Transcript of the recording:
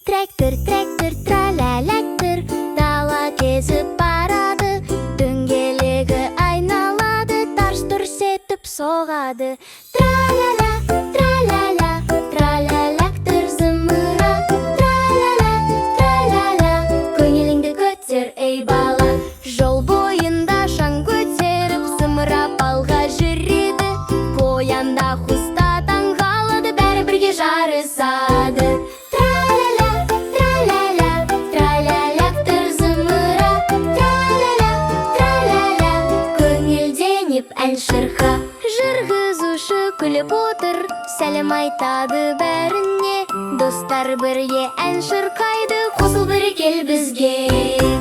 Трактор, трактор, траля-ляктор, дала кезіп барады, дөңгелегі айналады, тарс-тұрс етіп соғады. Траля-ля, траля-ля, траля-ляктор зымыра. Траля-ля, траля-ля, көңіліңді көтер, ей бала. Жол бойында шаң көтеріп, зымырап алға жүреді. Қоянда құста таңғалады, бәрі бірге жарысады. Траля-ля, траля-ля, траля-ляктор зымыра. Траля-ля, траля-ля, көңілденіп ән шырқа. Жүргізуші күліп отыр, сәлем айтады бәріне. Достар бірге ән шырқайды, қосыл бірге кел бізге.